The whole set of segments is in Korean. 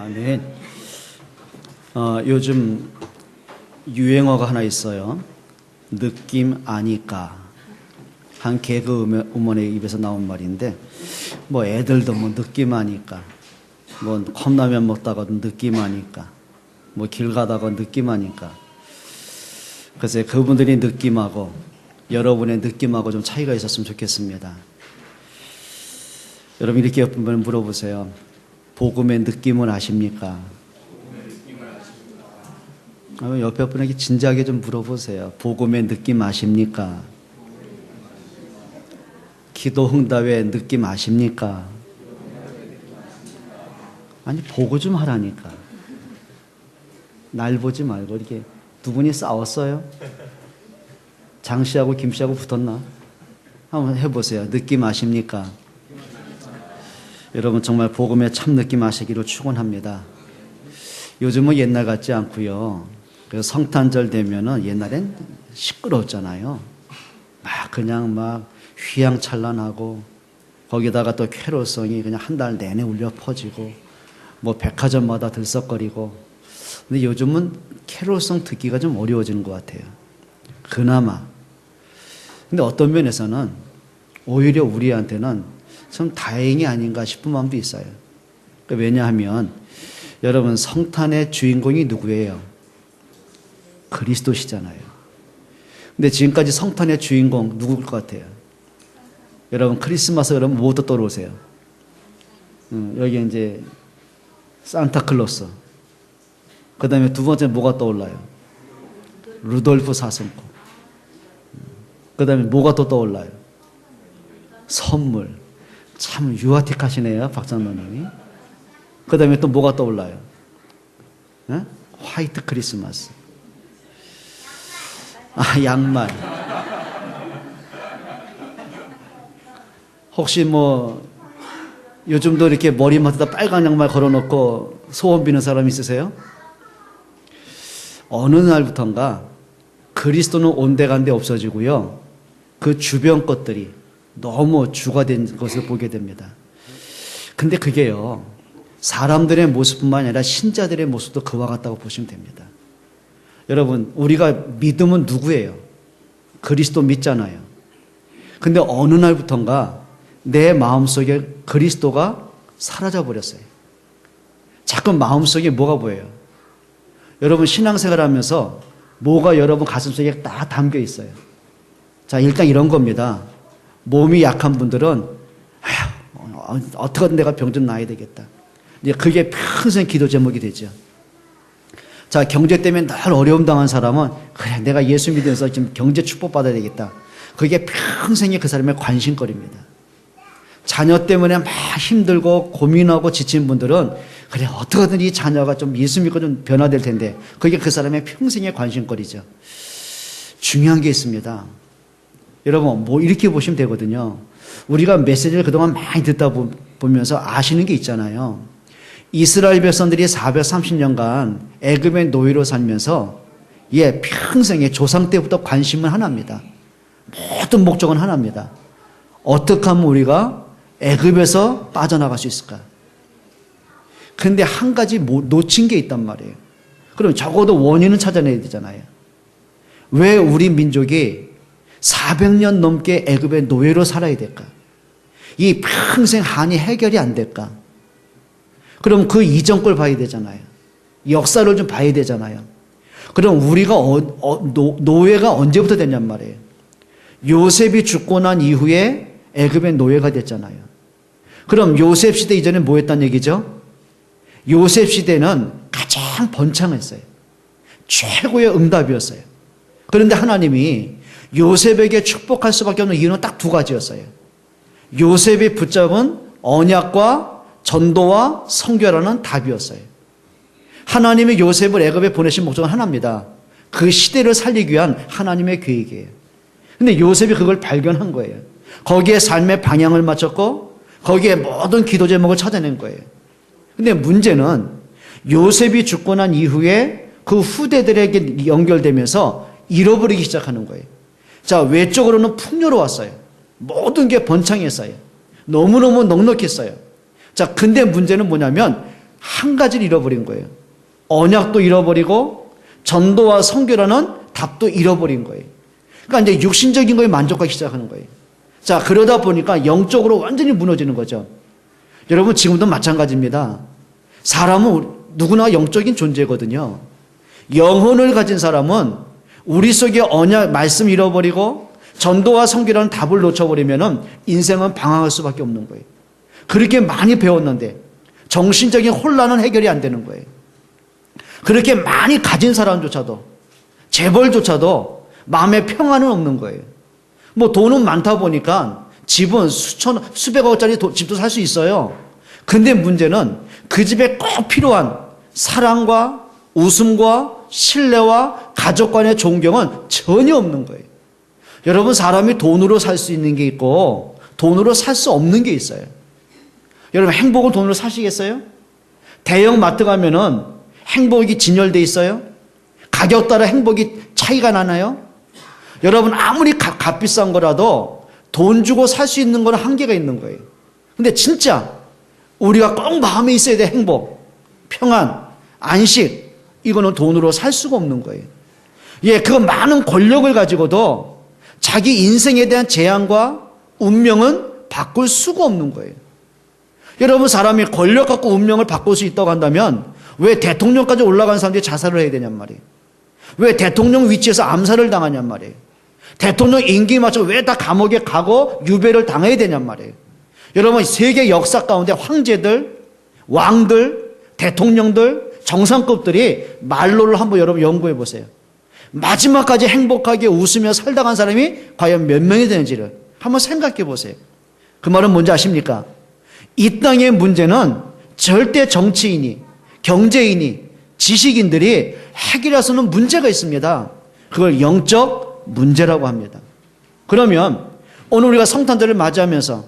네. 요즘 유행어가 하나 있어요. 느낌 아니까. 한 개그우먼의 입에서 나온 말인데, 뭐 애들도 뭐 느낌 아니까, 뭐 컵라면 먹다가도 느낌 아니까, 뭐 길 가다가 느낌 아니까. 그래서 그분들이 느낌하고 여러분의 느낌하고 좀 차이가 있었으면 좋겠습니다. 여러분 이렇게 한번 물어보세요. 복음의 느낌을 아십니까? 옆에 분에게 진지하게 좀 물어보세요. 복음의 느낌 아십니까? 기도 응답의 느낌 아십니까? 아니 보고 좀 하라니까. 날 보지 말고. 이렇게 두 분이 싸웠어요? 장 씨하고 김 씨하고 붙었나? 한번 해보세요. 느낌 아십니까? 여러분 정말 복음의 참 느낌 아시기를 축원합니다. 요즘은 옛날 같지 않고요. 성탄절 되면은 옛날엔 시끄러웠잖아요. 그냥 막 휘황찬란하고 거기다가 또 캐롤송이 그냥 한 달 내내 울려 퍼지고 뭐 백화점마다 들썩거리고. 근데 요즘은 캐롤송 듣기가 좀 어려워지는 것 같아요. 그나마. 근데 어떤 면에서는 오히려 우리한테는 참 다행이 아닌가 싶은 마음도 있어요. 왜냐하면 여러분 성탄의 주인공이 누구예요? 그리스도시잖아요. 근데 지금까지 성탄의 주인공 누구일 것 같아요? 여러분 크리스마스 그러면 뭐부터 떠오르세요? 여기 이제 산타클로스. 그 다음에 두 번째 뭐가 떠올라요? 루돌프 사슴코. 그 다음에 뭐가 또 떠올라요? 선물. 참 유아틱하시네요, 박장로님이. 그 다음에 또 뭐가 떠올라요? 화이트 크리스마스. 양말. 혹시 뭐 요즘도 이렇게 머리맡에다 빨간 양말 걸어놓고 소원 비는 사람 있으세요? 어느 날부턴가 그리스도는 온데간데 없어지고요. 그 주변 것들이 너무 주가 된 것을 보게 됩니다. 근데 그게요, 사람들의 모습뿐만 아니라 신자들의 모습도 그와 같다고 보시면 됩니다. 여러분, 우리가 믿음은 누구예요? 그리스도 믿잖아요. 근데 어느 날부턴가 내 마음속에 그리스도가 사라져 버렸어요. 자꾸 마음속에 뭐가 보여요? 여러분 신앙생활 하면서 뭐가 여러분 가슴속에 다 담겨 있어요. 자, 일단 이런 겁니다. 몸이 약한 분들은 어떻게든 내가 병 좀 나아야 되겠다. 이제 그게 평생 기도 제목이 되죠. 자, 경제 때문에 늘 어려움 당한 사람은 그래 내가 예수 믿으면서 지금 경제 축복받아야 되겠다. 그게 평생의 그 사람의 관심거리입니다. 자녀 때문에 막 힘들고 고민하고 지친 분들은 그래 어떻게든 이 자녀가 좀 예수 믿고 좀 변화될 텐데 그게 그 사람의 평생의 관심거리죠. 중요한 게 있습니다. 여러분 뭐 이렇게 보시면 되거든요. 우리가 메시지를 그동안 많이 듣다 보면서 아시는 게 있잖아요. 이스라엘 백성들이 430년간 애굽의 노예로 살면서 평생의 조상 때부터 관심은 하나입니다. 모든 목적은 하나입니다. 어떻게 하면 우리가 애굽에서 빠져나갈 수 있을까? 그런데 한 가지 놓친 게 있단 말이에요. 그럼 적어도 원인은 찾아내야 되잖아요. 왜 우리 민족이 400년 넘게 애굽의 노예로 살아야 될까? 이 평생 한이 해결이 안 될까? 그럼 그 이전 걸 봐야 되잖아요. 역사를 좀 봐야 되잖아요. 그럼 우리가 노예가 언제부터 됐냔 말이에요. 요셉이 죽고 난 이후에 애굽의 노예가 됐잖아요. 그럼 요셉 시대 이전에 뭐 했단 얘기죠? 요셉 시대는 가장 번창했어요. 최고의 응답이었어요. 그런데 하나님이 요셉에게 축복할 수밖에 없는 이유는 딱 두 가지였어요. 요셉이 붙잡은 언약과 전도와 선교라는 답이었어요. 하나님이 요셉을 애굽에 보내신 목적은 하나입니다. 그 시대를 살리기 위한 하나님의 계획이에요. 근데 요셉이 그걸 발견한 거예요. 거기에 삶의 방향을 맞췄고 거기에 모든 기도 제목을 찾아낸 거예요. 근데 문제는 요셉이 죽고 난 이후에 그 후대들에게 연결되면서 잃어버리기 시작하는 거예요. 자, 외적으로는 풍요로웠어요. 모든 게 번창했어요. 너무너무 넉넉했어요. 자, 근데 문제는 뭐냐면 한 가지를 잃어버린 거예요. 언약도 잃어버리고 전도와 선교라는 답도 잃어버린 거예요. 그러니까 이제 육신적인 거에 만족하기 시작하는 거예요. 자, 그러다 보니까 영적으로 완전히 무너지는 거죠. 여러분, 지금도 마찬가지입니다. 사람은 누구나 영적인 존재거든요. 영혼을 가진 사람은 우리 속에 언약, 말씀 잃어버리고 전도와 선교라는 답을 놓쳐버리면 인생은 방황할 수밖에 없는 거예요. 그렇게 많이 배웠는데 정신적인 혼란은 해결이 안 되는 거예요. 그렇게 많이 가진 사람조차도, 재벌조차도 마음에 평안은 없는 거예요. 뭐 돈은 많다 보니까 집은 수백억짜리 집도 살 수 있어요. 근데 문제는 그 집에 꼭 필요한 사랑과 웃음과 신뢰와 가족 간의 존경은 전혀 없는 거예요. 여러분, 사람이 돈으로 살 수 있는 게 있고 돈으로 살 수 없는 게 있어요. 여러분, 행복을 돈으로 사시겠어요? 대형 마트 가면은 행복이 진열돼 있어요? 가격 따라 행복이 차이가 나나요? 여러분, 아무리 값비싼 거라도 돈 주고 살 수 있는 거는 한계가 있는 거예요. 근데 진짜 우리가 꼭 마음에 있어야 될 행복, 평안, 안식, 이거는 돈으로 살 수가 없는 거예요. 예, 그 많은 권력을 가지고도 자기 인생에 대한 재앙과 운명은 바꿀 수가 없는 거예요. 여러분, 사람이 권력 갖고 운명을 바꿀 수 있다고 한다면 왜 대통령까지 올라간 사람들이 자살을 해야 되냔 말이에요. 왜 대통령 위치에서 암살을 당하냔 말이에요. 대통령 임기에 맞춰 왜 다 감옥에 가고 유배를 당해야 되냔 말이에요. 여러분, 세계 역사 가운데 황제들, 왕들, 대통령들, 정상급들이 말로를 한번 여러분 연구해 보세요. 마지막까지 행복하게 웃으며 살다 간 사람이 과연 몇 명이 되는지를 한번 생각해 보세요. 그 말은 뭔지 아십니까? 이 땅의 문제는 절대 정치인이, 경제인이, 지식인들이 해결할 수 없는 문제가 있습니다. 그걸 영적 문제라고 합니다. 그러면 오늘 우리가 성탄절을 맞이하면서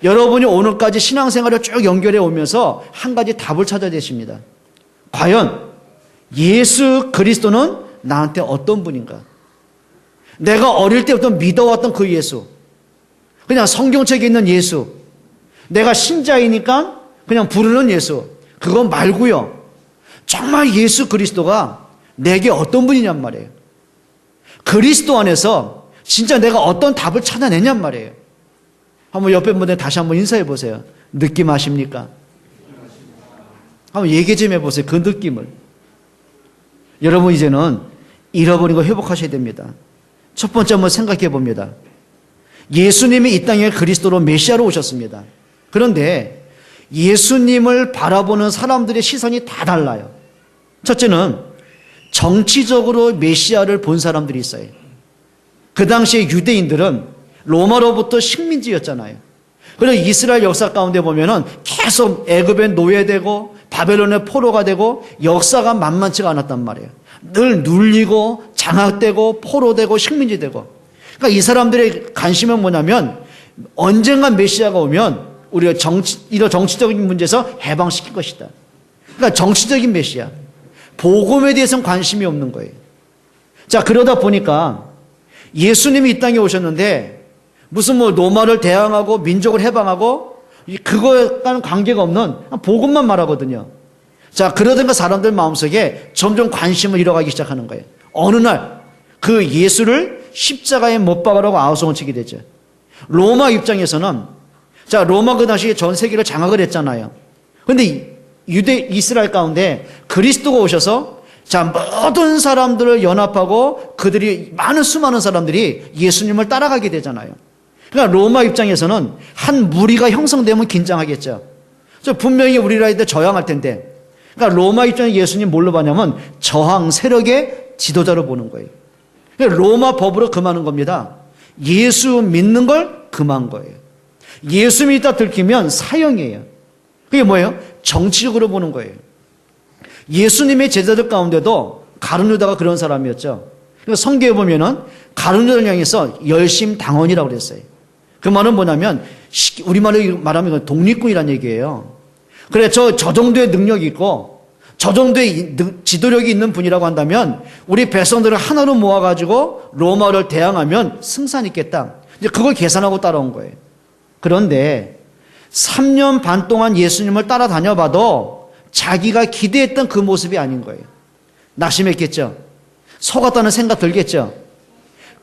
여러분이 오늘까지 신앙생활을 쭉 연결해 오면서 한 가지 답을 찾아야 되십니다. 과연 예수 그리스도는 나한테 어떤 분인가? 내가 어릴 때부터 믿어왔던 그 예수, 그냥 성경책에 있는 예수, 내가 신자이니까 그냥 부르는 예수, 그거 말고요, 정말 예수 그리스도가 내게 어떤 분이냔 말이에요. 그리스도 안에서 진짜 내가 어떤 답을 찾아내냔 말이에요. 한번 옆에 분들 다시 한번 인사해 보세요. 느낌 아십니까? 한번 얘기 좀 해보세요. 그 느낌을. 여러분, 이제는 잃어버린 거 회복하셔야 됩니다. 첫 번째 한번 생각해 봅니다. 예수님이 이 땅에 그리스도로 메시아로 오셨습니다. 그런데 예수님을 바라보는 사람들의 시선이 다 달라요. 첫째는 정치적으로 메시아를 본 사람들이 있어요. 그 당시에 유대인들은 로마로부터 식민지였잖아요. 그래서 이스라엘 역사 가운데 보면은 계속 애굽에 노예되고 바벨론의 포로가 되고 역사가 만만치가 않았단 말이에요. 늘 눌리고 장악되고 포로되고 식민지되고. 그러니까 이 사람들의 관심은 뭐냐면 언젠가 메시아가 오면 우리가 이런 정치적인 문제에서 해방시킬 것이다. 그러니까 정치적인 메시아, 복음에 대해서는 관심이 없는 거예요. 자, 그러다 보니까 예수님이 이 땅에 오셨는데 무슨 뭐 로마를 대항하고 민족을 해방하고 그거와는 관계가 없는 복음만 말하거든요. 자, 그러던가 사람들 마음속에 점점 관심을 잃어가기 시작하는 거예요. 어느 날 그 예수를 십자가에 못 박으라고 아우성을 치게 되죠. 로마 입장에서는, 자, 로마 그 당시에 전 세계를 장악을 했잖아요. 그런데 이스라엘 가운데 그리스도가 오셔서 자, 모든 사람들을 연합하고 그들이 수많은 사람들이 예수님을 따라가게 되잖아요. 그러니까 로마 입장에서는 한 무리가 형성되면 긴장하겠죠. 분명히 우리나라에 저항할 텐데. 그러니까 로마 입장에 예수님 뭘로 봤냐면 저항 세력의 지도자로 보는 거예요. 그러니까 로마 법으로 금하는 겁니다. 예수 믿는 걸 금한 거예요. 예수 믿다 들키면 사형이에요. 그게 뭐예요? 정치적으로 보는 거예요. 예수님의 제자들 가운데도 가룟 유다가 그런 사람이었죠. 그러니까 성경에 보면은 가룟 유다를 향해서 열심당원이라고 그랬어요. 그 말은 뭐냐면 우리말로 말하면 독립군이라는 얘기예요. 그래, 저 정도의 능력이 있고 저 정도의 지도력이 있는 분이라고 한다면 우리 백성들을 하나로 모아가지고 로마를 대항하면 승산 있겠다. 이제 그걸 계산하고 따라온 거예요. 그런데 3년 반 동안 예수님을 따라다녀봐도 자기가 기대했던 그 모습이 아닌 거예요. 낙심했겠죠. 속았다는 생각 들겠죠.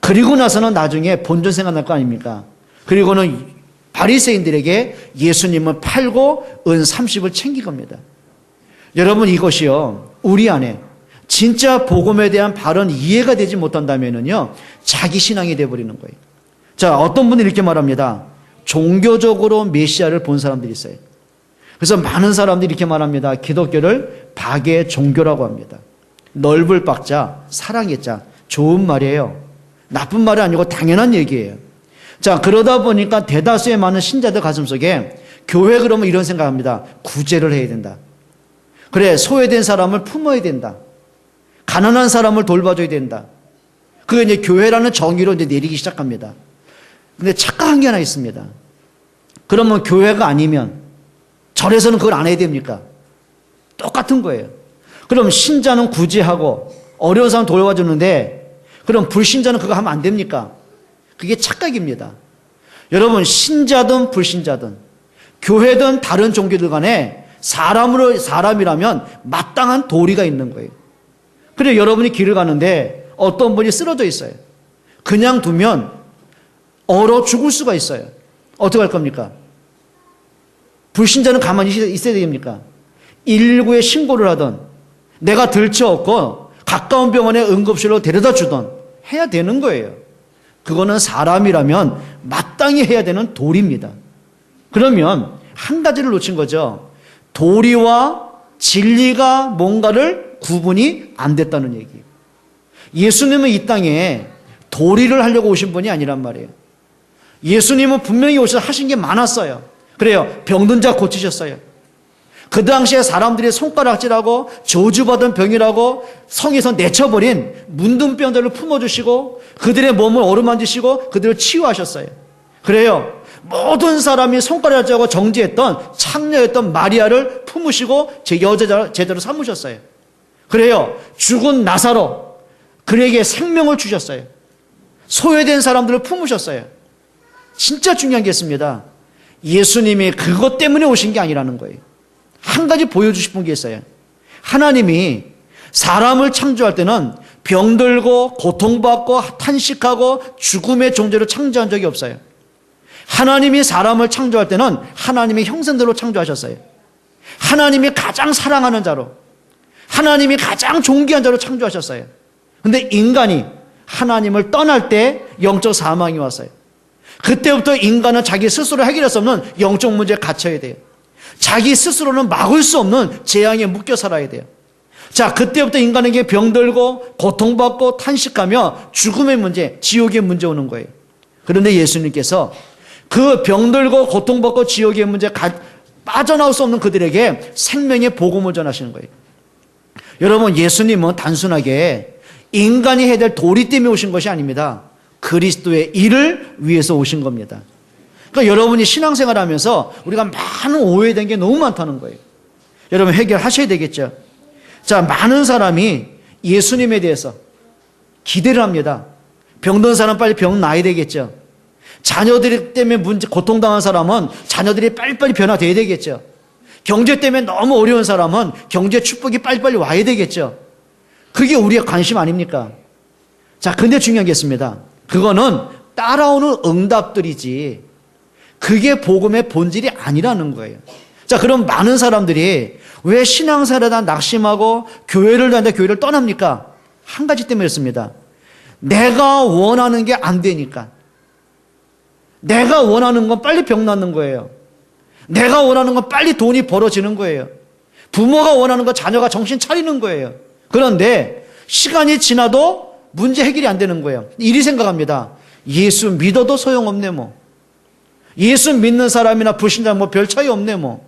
그리고 나서는 나중에 본전 생각날 거 아닙니까? 그리고는 바리새인들에게 예수님을 팔고 은 30을 챙긴 겁니다. 여러분, 이것이요, 우리 안에 진짜 복음에 대한 바른 이해가 되지 못한다면요, 자기 신앙이 되어버리는 거예요. 자, 어떤 분이 이렇게 말합니다. 종교적으로 메시아를 본 사람들이 있어요. 그래서 많은 사람들이 이렇게 말합니다. 기독교를 박의 종교라고 합니다. 넓을 박자, 사랑의 자. 좋은 말이에요. 나쁜 말이 아니고 당연한 얘기예요. 자, 그러다 보니까 대다수의 많은 신자들 가슴속에 교회 그러면 이런 생각합니다. 구제를 해야 된다. 그래, 소외된 사람을 품어야 된다. 가난한 사람을 돌봐줘야 된다. 그게 이제 교회라는 정의로 이제 내리기 시작합니다. 근데 착각한 게 하나 있습니다. 그러면 교회가 아니면 절에서는 그걸 안 해야 됩니까? 똑같은 거예요. 그럼 신자는 구제하고 어려운 사람 돌봐주는데 그럼 불신자는 그거 하면 안 됩니까? 그게 착각입니다. 여러분, 신자든 불신자든 교회든 다른 종교들 간에 사람이라면 마땅한 도리가 있는 거예요. 그래, 여러분이 길을 가는데 어떤 분이 쓰러져 있어요. 그냥 두면 얼어 죽을 수가 있어요. 어떻게 할 겁니까? 불신자는 가만히 있어야 됩니까? 119에 신고를 하든 내가 들쳐업고 가까운 병원에 응급실로 데려다 주든 해야 되는 거예요. 그거는 사람이라면 마땅히 해야 되는 도리입니다. 그러면 한 가지를 놓친 거죠. 도리와 진리가 뭔가를 구분이 안 됐다는 얘기예요. 예수님은 이 땅에 도리를 하려고 오신 분이 아니란 말이에요. 예수님은 분명히 오셔서 하신 게 많았어요. 그래요. 병든 자 고치셨어요. 그 당시에 사람들이 손가락질하고 저주받은 병이라고 성에서 내쳐버린 문둥병들을 품어주시고 그들의 몸을 어루만지시고 그들을 치유하셨어요. 그래요. 모든 사람이 손가락질하고 정죄했던 창녀였던 마리아를 품으시고 제 여제자로 삼으셨어요. 그래요. 죽은 나사로 그에게 생명을 주셨어요. 소외된 사람들을 품으셨어요. 진짜 중요한 게 있습니다. 예수님이 그것 때문에 오신 게 아니라는 거예요. 한 가지 보여주고 게 있어요. 하나님이 사람을 창조할 때는 병들고 고통받고 탄식하고 죽음의 존재로 창조한 적이 없어요. 하나님이 사람을 창조할 때는 하나님의 형상대로 창조하셨어요. 하나님이 가장 사랑하는 자로, 하나님이 가장 존귀한 자로 창조하셨어요. 그런데 인간이 하나님을 떠날 때 영적 사망이 왔어요. 그때부터 인간은 자기 스스로 해결할 수 없는 영적 문제에 갇혀야 돼요. 자기 스스로는 막을 수 없는 재앙에 묶여 살아야 돼요. 자, 그때부터 인간에게 병들고 고통받고 탄식하며 죽음의 문제, 지옥의 문제 오는 거예요. 그런데 예수님께서 그 병들고 고통받고 지옥의 문제 빠져나올 수 없는 그들에게 생명의 복음을 전하시는 거예요. 여러분, 예수님은 단순하게 인간이 해야 될 도리 때문에 오신 것이 아닙니다. 그리스도의 일을 위해서 오신 겁니다. 그러니까 여러분이 신앙생활 하면서 우리가 많은 오해된 게 너무 많다는 거예요. 여러분 해결하셔야 되겠죠. 자, 많은 사람이 예수님에 대해서 기대를 합니다. 병든 사람 빨리 병 나아야 되겠죠. 자녀들 때문에 고통당한 사람은 자녀들이 빨리빨리 변화돼야 되겠죠. 경제 때문에 너무 어려운 사람은 경제 축복이 빨리빨리 와야 되겠죠. 그게 우리의 관심 아닙니까? 자, 근데 중요한 게 있습니다. 그거는 따라오는 응답들이지 그게 복음의 본질이 아니라는 거예요. 자, 그럼 많은 사람들이 왜 신앙생활에 대한 낙심하고 교회를 다니는데 교회를 떠납니까? 한 가지 때문이었습니다. 내가 원하는 게 안 되니까. 내가 원하는 건 빨리 병 낫는 거예요. 내가 원하는 건 빨리 돈이 벌어지는 거예요. 부모가 원하는 건 자녀가 정신 차리는 거예요. 그런데 시간이 지나도 문제 해결이 안 되는 거예요. 이리 생각합니다. 예수 믿어도 소용없네 뭐. 예수 믿는 사람이나 불신자 뭐 별 차이 없네 뭐.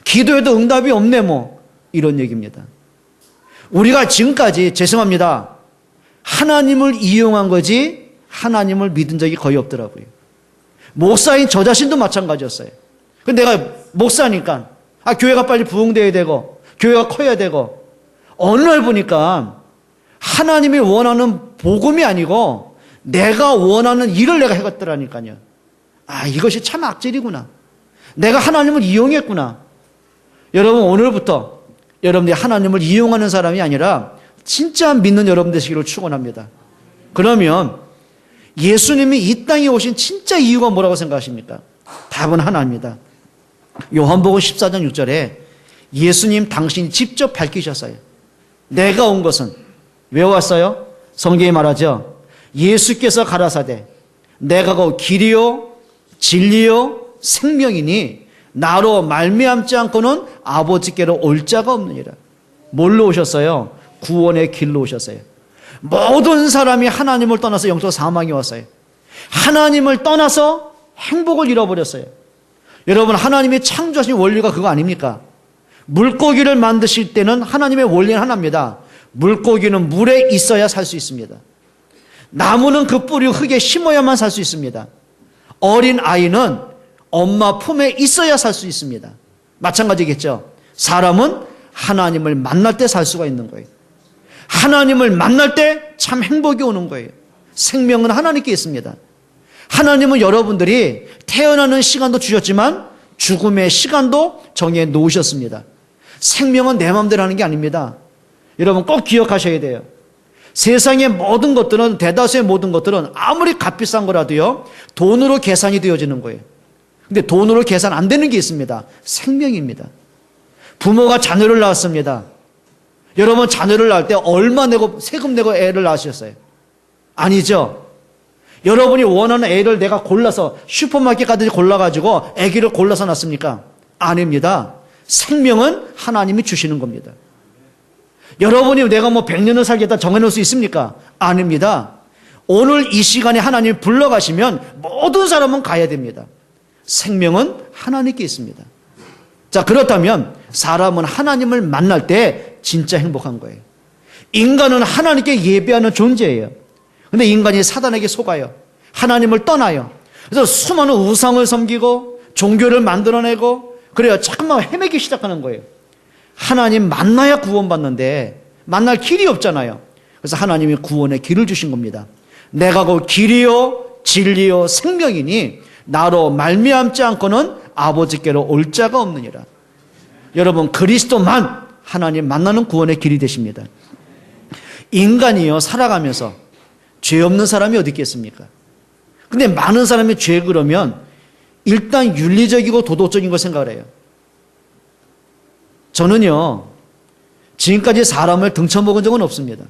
기도해도 응답이 없네 뭐. 이런 얘기입니다. 우리가 지금까지 죄송합니다. 하나님을 이용한 거지 하나님을 믿은 적이 거의 없더라고요. 목사인 저 자신도 마찬가지였어요. 근데 내가 목사니까 교회가 빨리 부흥돼야 되고 교회가 커야 되고 어느 날 보니까 하나님이 원하는 복음이 아니고 내가 원하는 일을 내가 해갔더라니까요. 이것이 참 악질이구나. 내가 하나님을 이용했구나. 여러분, 오늘부터 여러분들이 하나님을 이용하는 사람이 아니라 진짜 믿는 여러분 되시기를 축원합니다. 그러면 예수님이 이 땅에 오신 진짜 이유가 뭐라고 생각하십니까? 답은 하나입니다. 요한복음 14장 6절에 예수님 당신이 직접 밝히셨어요. 내가 온 것은 왜 왔어요? 성경이 말하죠. 예수께서 가라사대 내가 곧 길이요 진리요 생명이니 나로 말미암지 않고는 아버지께로 올 자가 없느니라. 뭘로 오셨어요? 구원의 길로 오셨어요. 모든 사람이 하나님을 떠나서 영적 사망에 왔어요. 하나님을 떠나서 행복을 잃어버렸어요. 여러분, 하나님이 창조하신 원리가 그거 아닙니까? 물고기를 만드실 때는 하나님의 원리는 하나입니다. 물고기는 물에 있어야 살 수 있습니다. 나무는 그 뿌리 흙에 심어야만 살 수 있습니다. 어린 아이는 엄마 품에 있어야 살 수 있습니다. 마찬가지겠죠. 사람은 하나님을 만날 때 살 수가 있는 거예요. 하나님을 만날 때 참 행복이 오는 거예요. 생명은 하나님께 있습니다. 하나님은 여러분들이 태어나는 시간도 주셨지만 죽음의 시간도 정해 놓으셨습니다. 생명은 내 마음대로 하는 게 아닙니다. 여러분 꼭 기억하셔야 돼요. 세상의 모든 것들은, 대다수의 모든 것들은 아무리 값비싼 거라도요, 돈으로 계산이 되어지는 거예요. 근데 돈으로 계산 안 되는 게 있습니다. 생명입니다. 부모가 자녀를 낳았습니다. 여러분 자녀를 낳을 때 얼마 내고, 세금 내고 애를 낳으셨어요? 아니죠. 여러분이 원하는 애를 내가 골라서 슈퍼마켓 가듯이 골라가지고 애기를 골라서 낳습니까? 아닙니다. 생명은 하나님이 주시는 겁니다. 여러분이 내가 뭐 100년을 살겠다 정해놓을 수 있습니까? 아닙니다. 오늘 이 시간에 하나님 불러가시면 모든 사람은 가야 됩니다. 생명은 하나님께 있습니다. 자, 그렇다면 사람은 하나님을 만날 때 진짜 행복한 거예요. 인간은 하나님께 예배하는 존재예요. 근데 인간이 사단에게 속아요. 하나님을 떠나요. 그래서 수많은 우상을 섬기고 종교를 만들어내고 그래요. 잠깐만 헤매기 시작하는 거예요. 하나님 만나야 구원받는데 만날 길이 없잖아요. 그래서 하나님이 구원의 길을 주신 겁니다. 내가 그 길이요 진리요 생명이니 나로 말미암지 않고는 아버지께로 올 자가 없느니라. 여러분 그리스도만 하나님 만나는 구원의 길이 되십니다. 인간이요 살아가면서 죄 없는 사람이 어디 있겠습니까? 근데 많은 사람이 죄 그러면 일단 윤리적이고 도덕적인 걸 생각을 해요. 저는요 지금까지 사람을 등쳐먹은 적은 없습니다.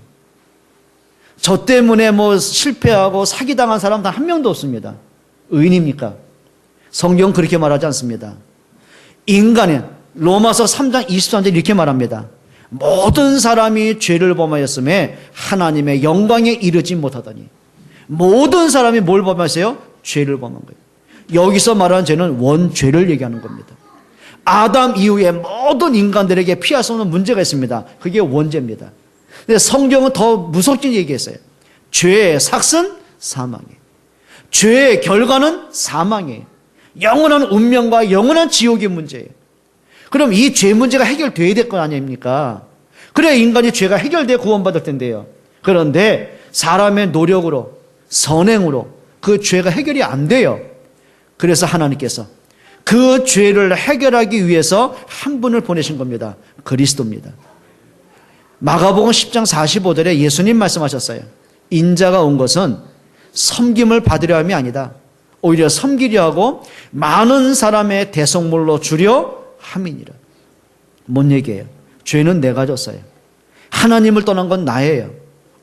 저 때문에 뭐 실패하고 사기당한 사람 단 한 명도 없습니다. 의인입니까? 성경 그렇게 말하지 않습니다. 인간의 로마서 3장 23절 이렇게 말합니다. 모든 사람이 죄를 범하였음에 하나님의 영광에 이르지 못하더니. 모든 사람이 뭘 범했어요? 죄를 범한 거예요. 여기서 말하는 죄는 원죄를 얘기하는 겁니다. 아담 이후에 모든 인간들에게 피할 수 없는 문제가 있습니다. 그게 원죄입니다. 근데 성경은 더 무섭게 얘기했어요. 죄의 삭은 사망이에요. 죄의 결과는 사망이에요. 영원한 운명과 영원한 지옥의 문제예요. 그럼 이 죄 문제가 해결돼야 될 거 아닙니까? 그래야 인간이 죄가 해결돼 구원받을 텐데요. 그런데 사람의 노력으로 선행으로 그 죄가 해결이 안 돼요. 그래서 하나님께서 그 죄를 해결하기 위해서 한 분을 보내신 겁니다. 그리스도입니다. 마가복음 10장 45절에 예수님 말씀하셨어요. 인자가 온 것은 섬김을 받으려 함이 아니다. 오히려 섬기려 하고 많은 사람의 대속물로 주려 함이니라. 뭔 얘기예요? 죄는 내가 졌어요. 하나님을 떠난 건 나예요.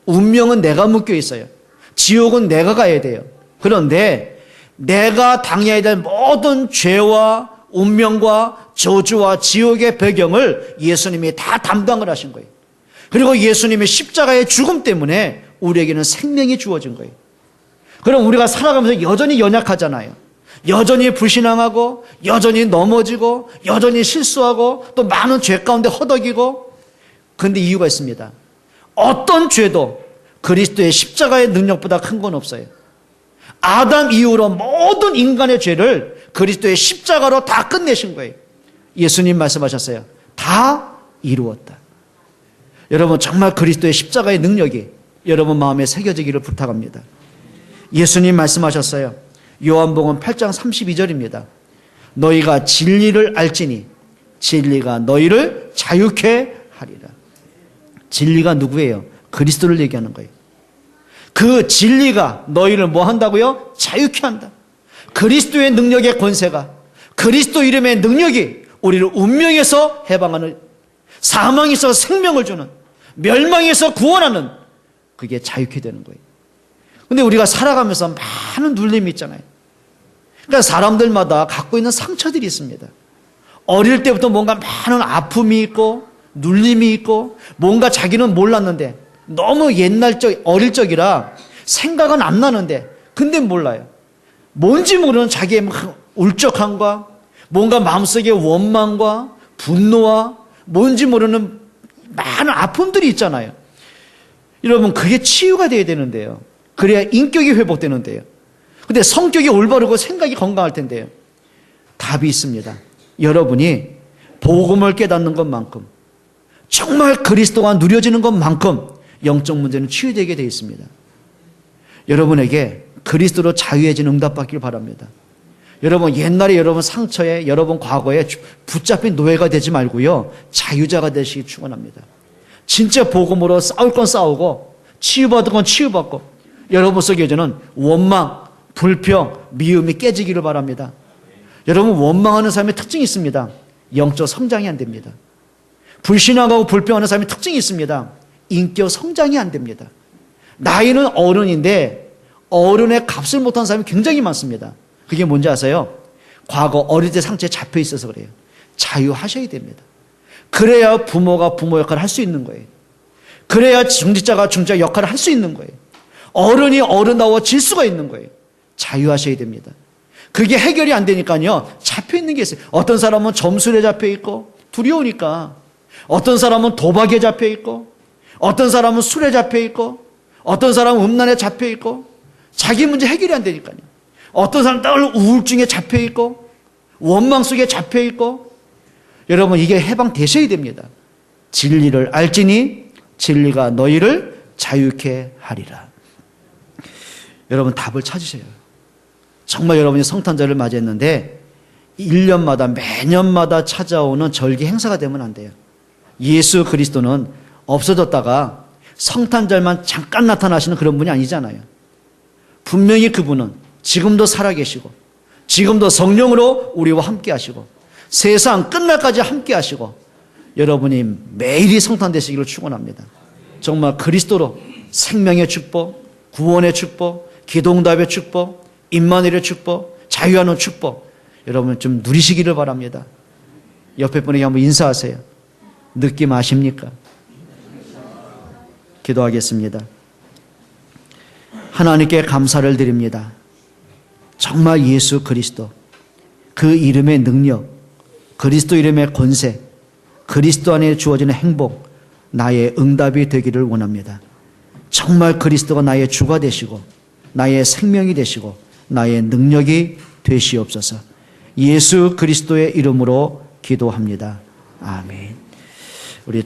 운명은 내가 묶여 있어요. 지옥은 내가 가야 돼요. 그런데 내가 당해야 될 모든 죄와 운명과 저주와 지옥의 배경을 예수님이 다 담당을 하신 거예요. 그리고 예수님의 십자가의 죽음 때문에 우리에게는 생명이 주어진 거예요. 그럼 우리가 살아가면서 여전히 연약하잖아요. 여전히 불신앙하고 여전히 넘어지고 여전히 실수하고 또 많은 죄 가운데 허덕이고. 그런데 이유가 있습니다. 어떤 죄도 그리스도의 십자가의 능력보다 큰 건 없어요. 아담 이후로 모든 인간의 죄를 그리스도의 십자가로 다 끝내신 거예요. 예수님 말씀하셨어요. 다 이루었다. 여러분 정말 그리스도의 십자가의 능력이 여러분 마음에 새겨지기를 부탁합니다. 예수님 말씀하셨어요. 요한복음 8장 32절입니다. 너희가 진리를 알지니 진리가 너희를 자유케 진리가 누구예요? 그리스도를 얘기하는 거예요. 그 진리가 너희를 뭐 한다고요? 자유케 한다. 그리스도의 능력의 권세가, 그리스도 이름의 능력이 우리를 운명에서 해방하는, 사망에서 생명을 주는, 멸망에서 구원하는, 그게 자유케 되는 거예요. 근데 우리가 살아가면서 많은 눌림이 있잖아요. 그러니까 사람들마다 갖고 있는 상처들이 있습니다. 어릴 때부터 뭔가 많은 아픔이 있고 눌림이 있고 뭔가 자기는 몰랐는데 너무 옛날 적, 어릴 적이라 생각은 안 나는데 근데 몰라요. 뭔지 모르는 자기의 울적함과 뭔가 마음속의 원망과 분노와 뭔지 모르는 많은 아픔들이 있잖아요. 여러분 그게 치유가 돼야 되는데요. 그래야 인격이 회복되는데요. 근데 성격이 올바르고 생각이 건강할 텐데요. 답이 있습니다. 여러분이 복음을 깨닫는 것만큼 정말 그리스도가 누려지는 것만큼 영적 문제는 치유되게 되어 있습니다. 여러분에게 그리스도로 자유해진 응답받길 바랍니다. 여러분 옛날에 여러분 상처에 여러분 과거에 붙잡힌 노예가 되지 말고요. 자유자가 되시기 축원합니다. 진짜 복음으로 싸울 건 싸우고 치유받은 건 치유받고 여러분 속에 저는 원망, 불평, 미움이 깨지기를 바랍니다. 여러분 원망하는 사람의 특징이 있습니다. 영적 성장이 안 됩니다. 불신앙하고 불평하는 사람의 특징이 있습니다. 인격 성장이 안 됩니다. 나이는 어른인데 어른의 값을 못한 사람이 굉장히 많습니다. 그게 뭔지 아세요? 과거 어릴 때 상처에 잡혀 있어서 그래요. 자유하셔야 됩니다. 그래야 부모가 부모 역할을 할 수 있는 거예요. 그래야 중직자가 중직자 역할을 할 수 있는 거예요. 어른이 어른다워질 수가 있는 거예요. 자유하셔야 됩니다. 그게 해결이 안 되니까요. 잡혀 있는 게 있어요. 어떤 사람은 점술에 잡혀 있고 두려우니까, 어떤 사람은 도박에 잡혀 있고, 어떤 사람은 술에 잡혀 있고, 어떤 사람은 음란에 잡혀 있고, 자기 문제 해결이 안 되니까요. 어떤 사람은 늘 우울증에 잡혀 있고, 원망 속에 잡혀 있고. 여러분 이게 해방되셔야 됩니다. 진리를 알지니 진리가 너희를 자유케 하리라. 여러분 답을 찾으셔요. 정말 여러분이 성탄절을 맞이했는데 1년마다 매년마다 찾아오는 절기 행사가 되면 안 돼요. 예수 그리스도는 없어졌다가 성탄절만 잠깐 나타나시는 그런 분이 아니잖아요. 분명히 그분은 지금도 살아계시고 지금도 성령으로 우리와 함께 하시고 세상 끝날까지 함께 하시고 여러분이 매일이 성탄 되시기를 축원합니다. 정말 그리스도로 생명의 축복, 구원의 축복, 기도응답의 축복, 임마누엘의 축복, 자유하는 축복 여러분 좀 누리시기를 바랍니다. 옆에 분에게 한번 인사하세요. 느낌 아십니까? 기도하겠습니다. 하나님께 감사를 드립니다. 정말 예수 그리스도 그 이름의 능력, 그리스도 이름의 권세, 그리스도 안에 주어지는 행복 나의 응답이 되기를 원합니다. 정말 그리스도가 나의 주가 되시고 나의 생명이 되시고 나의 능력이 되시옵소서. 예수 그리스도의 이름으로 기도합니다. 아멘. 우리